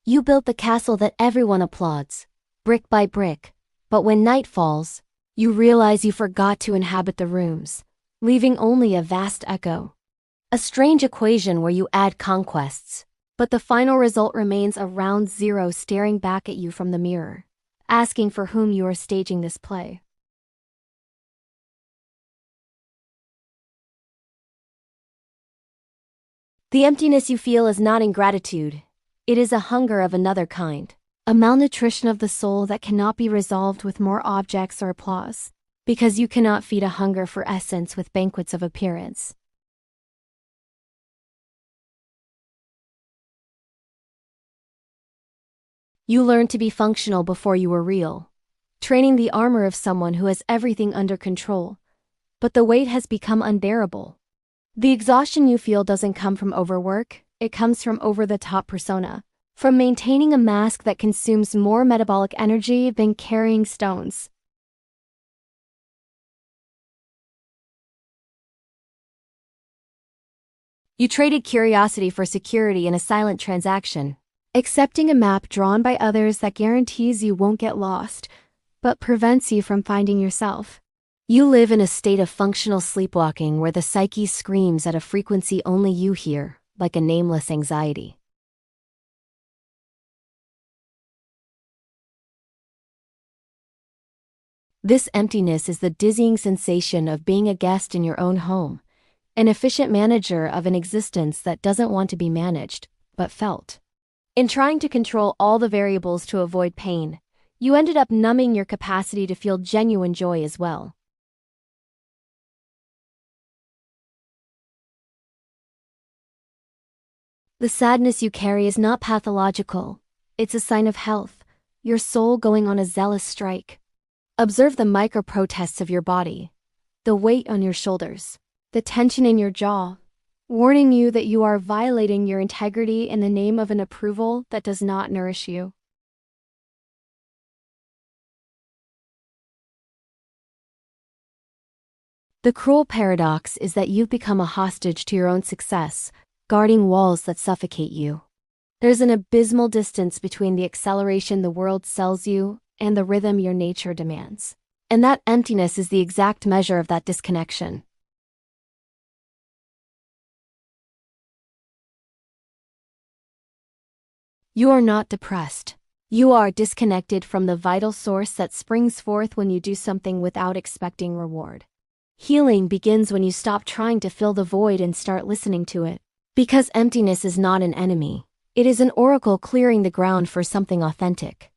You built the castle that everyone applauds, brick by brick, but when night falls, you realize you forgot to inhabit the rooms, leaving only a vast echo. A strange equation where you add conquests, but the final result remains a round zero staring back at you from the mirror, asking for whom you are staging this play. The emptiness you feel is not ingratitude. It is a hunger of another kind, a malnutrition of the soul that cannot be resolved with more objects or applause, because you cannot feed a hunger for essence with banquets of appearance. You learned to be functional before you were real, training the armor of someone who has everything under control, but the weight has become unbearable. The exhaustion you feel doesn't come from overwork, it comes from over-the-top persona, from maintaining a mask that consumes more metabolic energy than carrying stones. You traded curiosity for security in a silent transaction, accepting a map drawn by others that guarantees you won't get lost, but prevents you from finding yourself. You live in a state of functional sleepwalking where the psyche screams at a frequency only you hear, like a nameless anxiety. This emptiness is the dizzying sensation of being a guest in your own home, an efficient manager of an existence that doesn't want to be managed, but felt. In trying to control all the variables to avoid pain, you ended up numbing your capacity to feel genuine joy as well. The sadness you carry is not pathological. It's a sign of health, your soul going on a zealous strike. Observe the micro-protests of your body, the weight on your shoulders, the tension in your jaw, warning you that you are violating your integrity in the name of an approval that does not nourish you. The cruel paradox is that you've become a hostage to your own success, guarding walls that suffocate you. There's an abysmal distance between the acceleration the world sells you and the rhythm your nature demands. And that emptiness is the exact measure of that disconnection. You are not depressed. You are disconnected from the vital source that springs forth when you do something without expecting reward. Healing begins when you stop trying to fill the void and start listening to it. Because emptiness is not an enemy, it is an oracle clearing the ground for something authentic.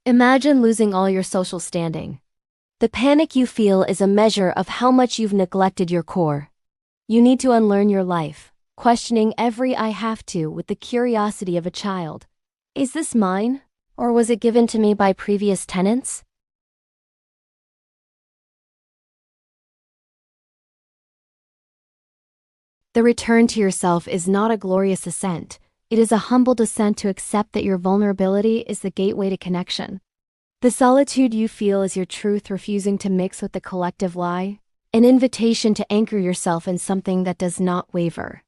Imagine losing all your social standing. The panic you feel is a measure of how much you've neglected your core. You need to unlearn your life, questioning every I have to with the curiosity of a child. Is this mine, or was it given to me by previous tenants? The return to yourself is not a glorious ascent, it is a humble descent to accept that your vulnerability is the gateway to connection. The solitude you feel is your truth refusing to mix with the collective lie, an invitation to anchor yourself in something that does not waver.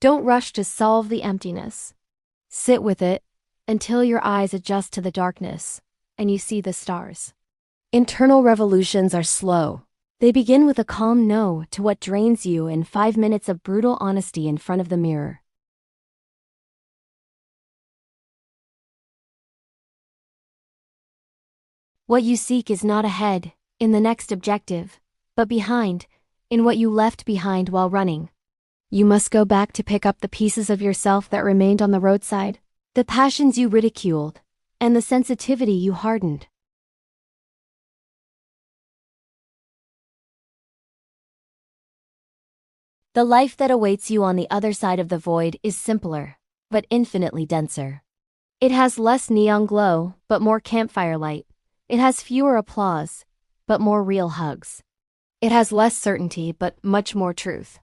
Don't rush to solve the emptiness. Sit with it until your eyes adjust to the darkness and you see the stars. Internal revolutions are slow. They begin with a calm no to what drains you and 5 minutes of brutal honesty in front of the mirror. What you seek is not ahead, in the next objective, but behind, in what you left behind while running. You must go back to pick up the pieces of yourself that remained on the roadside, the passions you ridiculed, and the sensitivity you hardened. The life that awaits you on the other side of the void is simpler, but infinitely denser. It has less neon glow, but more campfire light. It has fewer applause, but more real hugs. It has less certainty, but much more truth.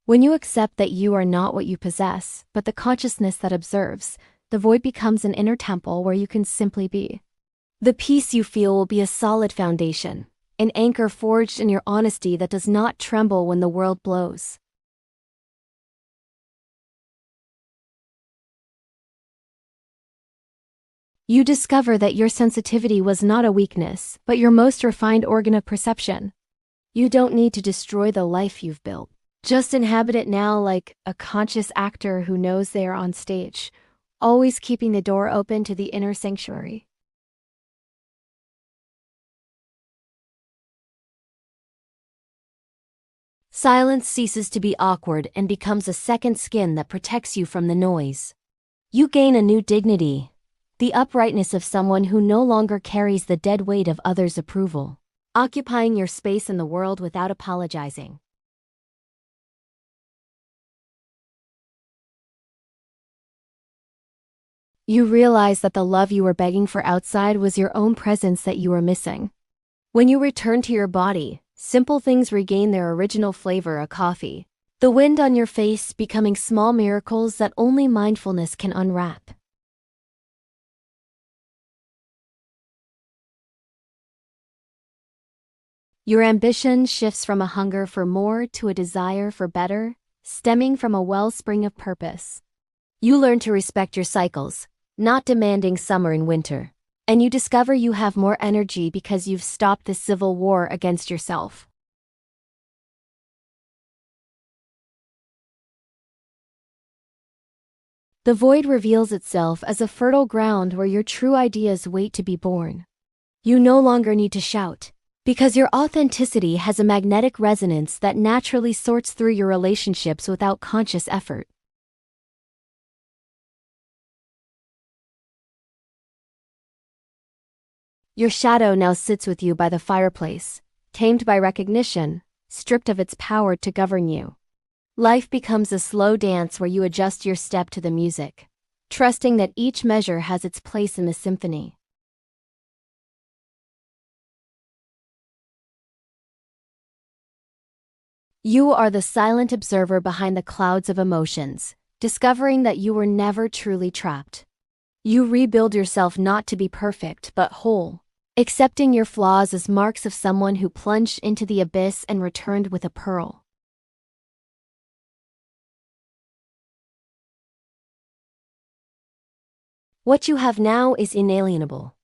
When you accept that you are not what you possess, but the consciousness that observes, the void becomes an inner temple where you can simply be. The peace you feel will be a solid foundation, an anchor forged in your honesty that does not tremble when the world blows. You discover that your sensitivity was not a weakness, but your most refined organ of perception. You don't need to destroy the life you've built. Just inhabit it now like a conscious actor who knows they are on stage, always keeping the door open to the inner sanctuary. Silence ceases to be awkward and becomes a second skin that protects you from the noise. You gain a new dignity, the uprightness of someone who no longer carries the dead weight of others' approval, occupying your space in the world without apologizing. You realize that the love you were begging for outside was your own presence that you were missing. When you return to your body, simple things regain their original flavor: a coffee, the wind on your face becoming small miracles that only mindfulness can unwrap. Your ambition shifts from a hunger for more to a desire for better, stemming from a wellspring of purpose. You learn to respect your cycles, not demanding summer and winter. And you discover you have more energy because you've stopped the civil war against yourself. The void reveals itself as a fertile ground where your true ideas wait to be born. You no longer need to shout, because your authenticity has a magnetic resonance that naturally sorts through your relationships without conscious effort. Your shadow now sits with you by the fireplace, tamed by recognition, stripped of its power to govern you. Life becomes a slow dance where you adjust your step to the music, trusting that each measure has its place in the symphony. You are the silent observer behind the clouds of emotions, discovering that you were never truly trapped. You rebuild yourself not to be perfect but whole, accepting your flaws as marks of someone who plunged into the abyss and returned with a pearl. What you have now is inalienable.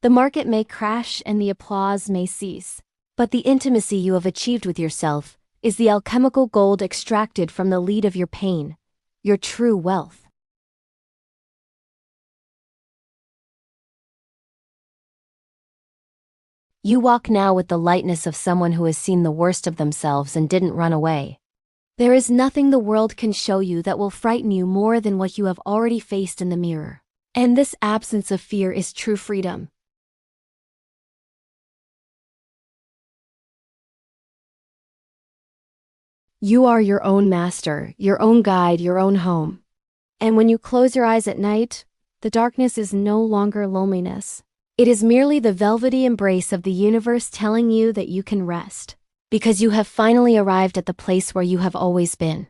The market may crash and the applause may cease, but the intimacy you have achieved with yourself is the alchemical gold extracted from the lead of your pain, your true wealth. You walk now with the lightness of someone who has seen the worst of themselves and didn't run away. There is nothing the world can show you that will frighten you more than what you have already faced in the mirror. And this absence of fear is true freedom. You are your own master, your own guide, your own home. And when you close your eyes at night, the darkness is no longer loneliness. It is merely the velvety embrace of the universe telling you that you can rest, because you have finally arrived at the place where you have always been.